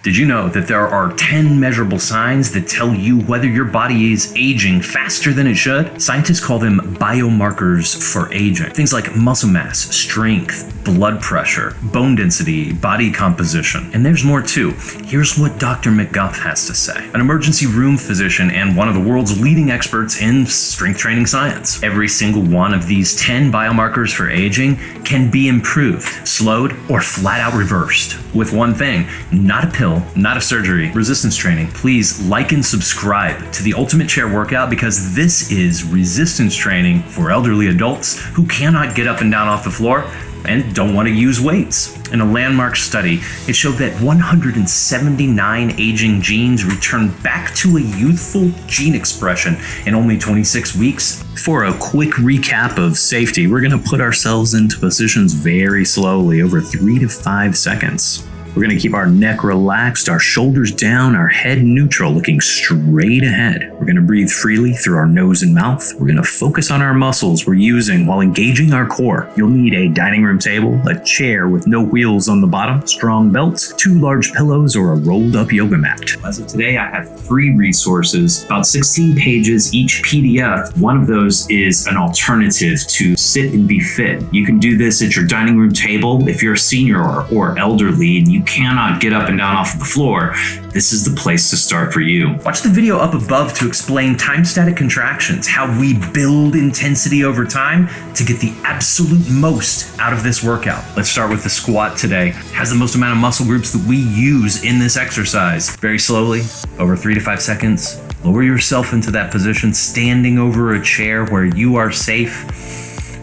Did you know that there are 10 measurable signs that tell you whether your body is aging faster than it should? Scientists call them biomarkers for aging. Things like muscle mass, strength, blood pressure, bone density, body composition. And there's more too. Here's what Dr. McGuff has to say, an emergency room physician and one of the world's leading experts in strength training science. Every single one of these 10 biomarkers for aging can be improved, slowed, or flat out reversed with one thing: not a pill, not a surgery. Resistance training. Please like and subscribe to the Ultimate Chair Workout, because this is resistance training for elderly adults who cannot get up and down off the floor and don't want to use weights. In a landmark study, it showed that 179 aging genes returned back to a youthful gene expression in only 26 weeks. For a quick recap of safety, we're going to put ourselves into positions very slowly over 3 to 5 seconds. We're going to keep our neck relaxed, our shoulders down, our head neutral, looking straight ahead. We're going to breathe freely through our nose and mouth. We're going to focus on our muscles we're using while engaging our core. You'll need a dining room table, a chair with no wheels on the bottom, strong belts, 2 large pillows, or a rolled up yoga mat. As of today, I have 3 resources, about 16 pages each PDF. One of those is an alternative to Sit and Be Fit. You can do this at your dining room table. If you're a senior or elderly and you cannot get up and down off of the floor, this is the place to start for you. Watch the video up above to explain time static contractions, how we build intensity over time to get the absolute most out of this workout. Let's start with the squat today. It has the most amount of muscle groups that we use in this exercise. Very slowly, over 3 to 5 seconds, lower yourself into that position, standing over a chair where you are safe,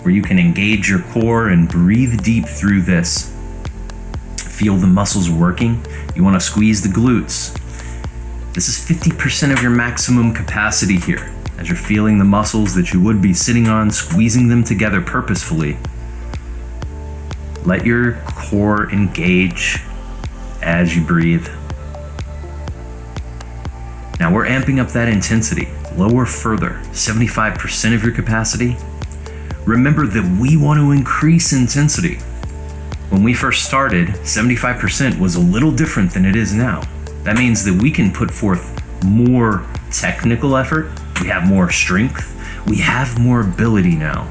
where you can engage your core and breathe deep through this. Feel the muscles working. You want to squeeze the glutes. This is 50% of your maximum capacity here. As you're feeling the muscles that you would be sitting on, squeezing them together purposefully. Let your core engage as you breathe. Now we're amping up that intensity. Lower further, 75% of your capacity. Remember that we want to increase intensity. When we first started, 75% was a little different than it is now. That means that we can put forth more technical effort, we have more strength, we have more ability now.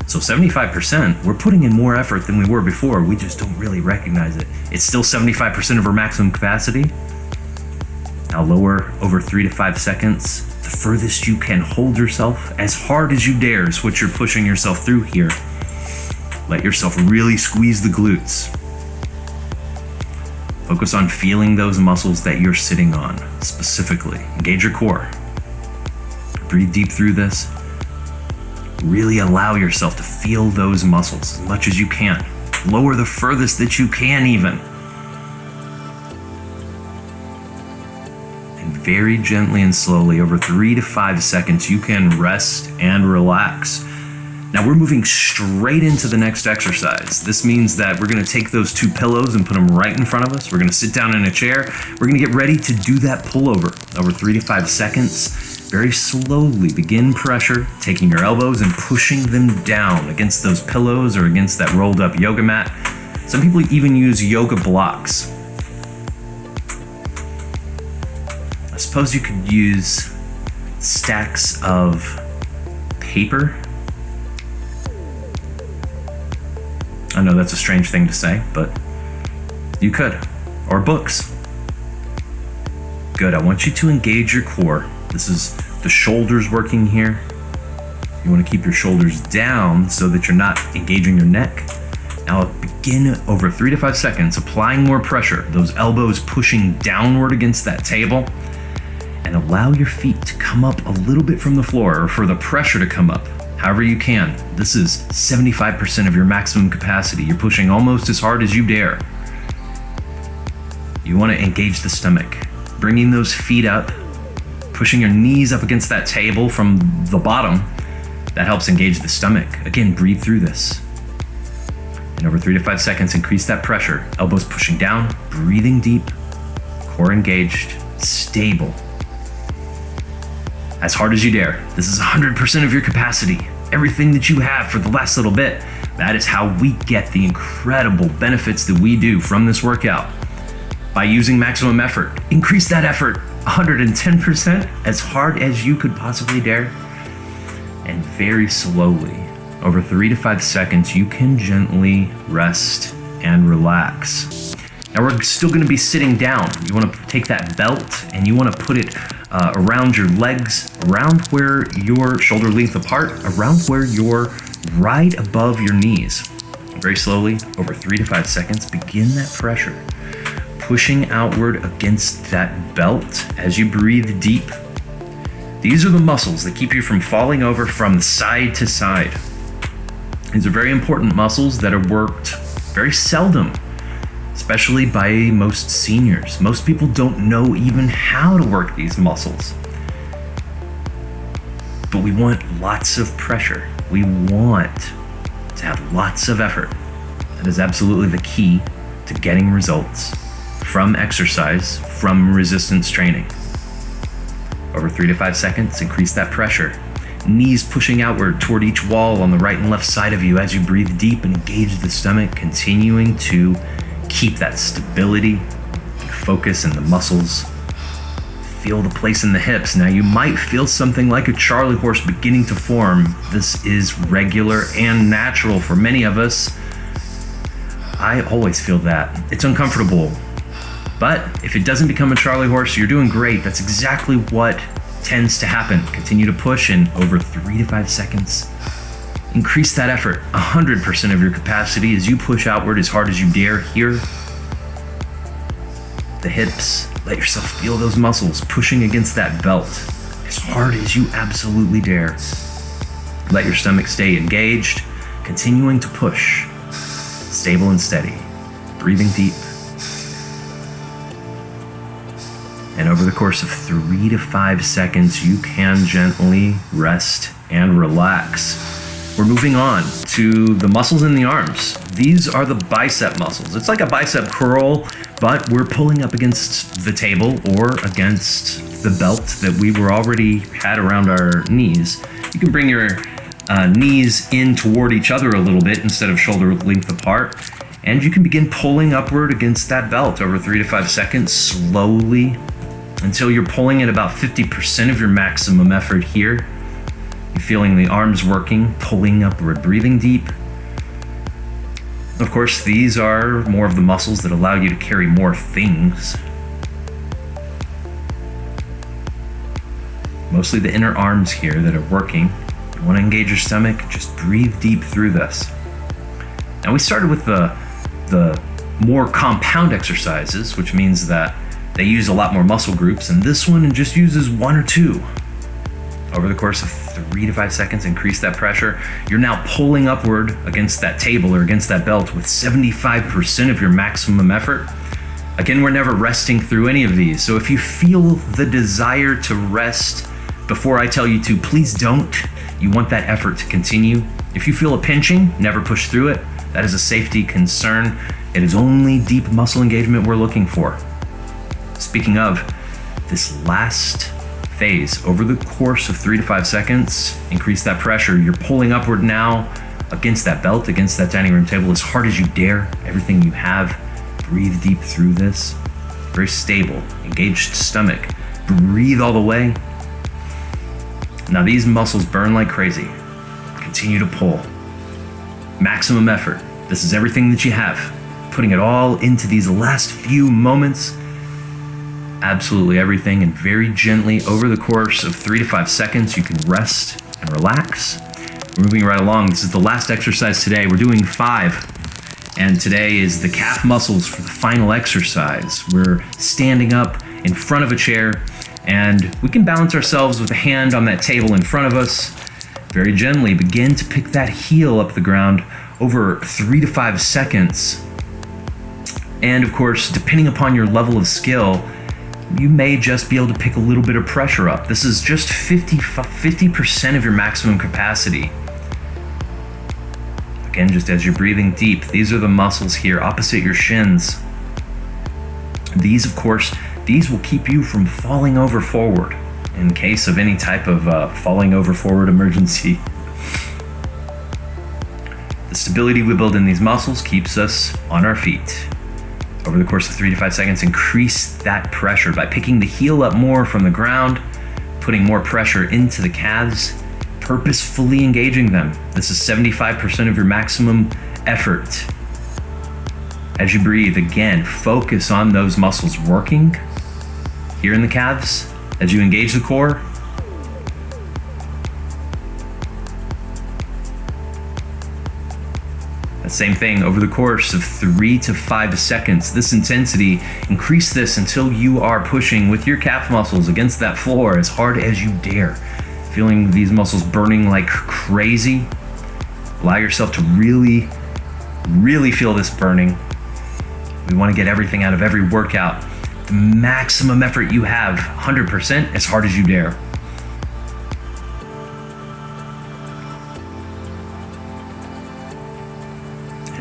So 75%, we're putting in more effort than we were before, we just don't really recognize it. It's still 75% of our maximum capacity. Now lower over 3 to 5 seconds. The furthest you can hold yourself, as hard as you dare, is what you're pushing yourself through here. Let yourself really squeeze the glutes. Focus on feeling those muscles that you're sitting on, specifically. Engage your core. Breathe deep through this. Really allow yourself to feel those muscles as much as you can. Lower the furthest that you can even. And very gently and slowly, over 3 to 5 seconds, you can rest and relax. Now we're moving straight into the next exercise. This means that we're gonna take those 2 pillows and put them right in front of us. We're gonna sit down in a chair. We're gonna get ready to do that pullover over 3 to 5 seconds. Very slowly begin pressure, taking your elbows and pushing them down against those pillows or against that rolled up yoga mat. Some people even use yoga blocks. I suppose you could use stacks of paper. I know that's a strange thing to say, but you could. Or books. Good, I want you to engage your core. This is the shoulders working here. You want to keep your shoulders down so that you're not engaging your neck. Now begin over 3 to 5 seconds, applying more pressure, those elbows pushing downward against that table, and allow your feet to come up a little bit from the floor, or for the pressure to come up. However you can. This is 75% of your maximum capacity. You're pushing almost as hard as you dare. You want to engage the stomach, bringing those feet up, pushing your knees up against that table from the bottom. That helps engage the stomach. Again, breathe through this. And over 3 to 5 seconds, increase that pressure. Elbows pushing down, breathing deep, core engaged, stable. As hard as you dare. This is 100% of your capacity. Everything that you have for the last little bit. That is how we get the incredible benefits that we do from this workout. by using maximum effort. Increase that effort 110%, as hard as you could possibly dare. And very slowly, over 3 to 5 seconds, you can gently rest and relax. Now we're still going to be sitting down. You want to take that belt and you want to put it around your legs, around where your shoulder length apart, around where you're right above your knees. Very slowly, over 3 to 5 seconds, begin that pressure, pushing outward against that belt as you breathe deep. These are the muscles that keep you from falling over from side to side. These are very important muscles that are worked very seldom, especially by most seniors. Most people don't know even how to work these muscles. But we want lots of pressure. We want to have lots of effort. That is absolutely the key to getting results from exercise, from resistance training. Over 3 to 5 seconds, increase that pressure. Knees pushing outward toward each wall on the right and left side of you as you breathe deep and engage the stomach, continuing to keep that stability, focus in the muscles. Feel the place in the hips. Now you might feel something like a Charlie horse beginning to form. This is regular and natural for many of us. I always feel that. It's uncomfortable. But if it doesn't become a Charlie horse, you're doing great. That's exactly what tends to happen. Continue to push in over 3 to 5 seconds. Increase that effort, 100% of your capacity as you push outward as hard as you dare here. The hips, let yourself feel those muscles pushing against that belt as hard as you absolutely dare. Let your stomach stay engaged, continuing to push, stable and steady, breathing deep. And over the course of 3 to 5 seconds, you can gently rest and relax. We're moving on to the muscles in the arms. These are the bicep muscles. It's like a bicep curl, but we're pulling up against the table or against the belt that we were already had around our knees. You can bring your knees in toward each other a little bit instead of shoulder length apart, and you can begin pulling upward against that belt over 3 to 5 seconds slowly until you're pulling at about 50% of your maximum effort here. You're feeling the arms working, pulling upward, breathing deep. Of course, these are more of the muscles that allow you to carry more things. Mostly the inner arms here that are working. You want to engage your stomach, just breathe deep through this. Now we started with the more compound exercises, which means that they use a lot more muscle groups, and this one just uses 1 or 2. Over the course of 3 to 5 seconds, increase that pressure. You're now pulling upward against that table or against that belt with 75% of your maximum effort. Again, we're never resting through any of these. So if you feel the desire to rest before I tell you to, please don't. You want that effort to continue. If you feel a pinching, never push through it. That is a safety concern. It is only deep muscle engagement we're looking for. Speaking of, this last phase, over the course of 3 to 5 seconds, increase that pressure. You're pulling upward now against that belt, against that dining room table as hard as you dare, everything you have. Breathe deep through this. Very stable, engaged stomach. Breathe all the way. Now these muscles burn like crazy. Continue to pull. Maximum effort. This is everything that you have. Putting it all into these last few moments. Absolutely everything, and very gently over the course of 3 to 5 seconds, you can rest and relax. We're moving right along. This is the last exercise today. We're doing 5, and today is the calf muscles for the final exercise. We're standing up in front of a chair, and we can balance ourselves with a hand on that table in front of us. Very gently begin to pick that heel up the ground over 3 to 5 seconds. And of course, depending upon your level of skill, you may just be able to pick a little bit of pressure up. This is just 50% of your maximum capacity. Again, just as you're breathing deep, these are the muscles here opposite your shins. These, of course, these will keep you from falling over forward in case of any type of falling over forward emergency. The stability we build in these muscles keeps us on our feet. Over the course of 3 to 5 seconds, increase that pressure by picking the heel up more from the ground, putting more pressure into the calves, purposefully engaging them. This is 75% of your maximum effort. As you breathe, again, focus on those muscles working here in the calves as you engage the core. Same thing over the course of 3 to 5 seconds. This intensity, increase this until you are pushing with your calf muscles against that floor as hard as you dare. Feeling these muscles burning like crazy. Allow yourself to really feel this burning. We want to get everything out of every workout. The maximum effort you have, 100%, as hard as you dare.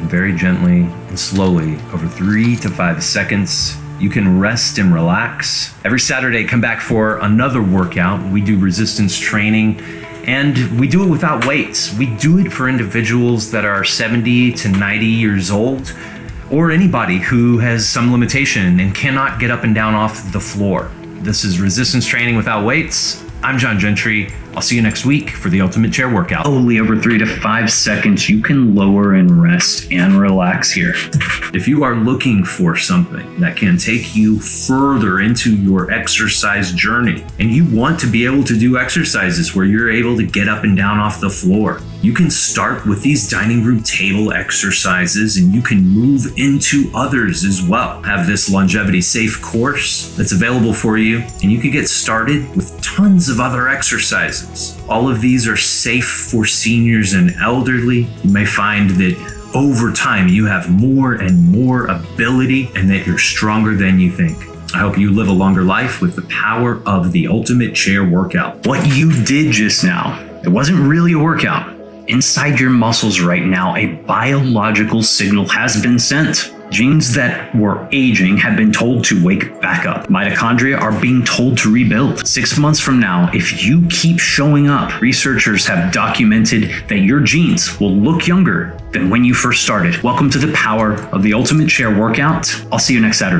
Very gently and slowly over 3 to 5 seconds. You can rest and relax. Every Saturday, come back for another workout. We do resistance training and we do it without weights. We do it for individuals that are 70 to 90 years old or anybody who has some limitation and cannot get up and down off the floor. This is resistance training without weights. I'm John Gentry. I'll see you next week for the Ultimate Chair Workout. Slowly over 3 to 5 seconds, you can lower and rest and relax here. If you are looking for something that can take you further into your exercise journey, and you want to be able to do exercises where you're able to get up and down off the floor, you can start with these dining room table exercises and you can move into others as well. Have this longevity safe course that's available for you, and you can get started with tons of other exercises. All of these are safe for seniors and elderly. You may find that over time you have more and more ability and that you're stronger than you think. I hope you live a longer life with the power of the Ultimate Chair Workout. What you did just now, it wasn't really a workout. Inside your muscles right now, a biological signal has been sent. Genes that were aging have been told to wake back up. Mitochondria are being told to rebuild. 6 months from now, if you keep showing up, researchers have documented that your genes will look younger than when you first started. Welcome to the power of the Ultimate Chair Workout. I'll see you next Saturday.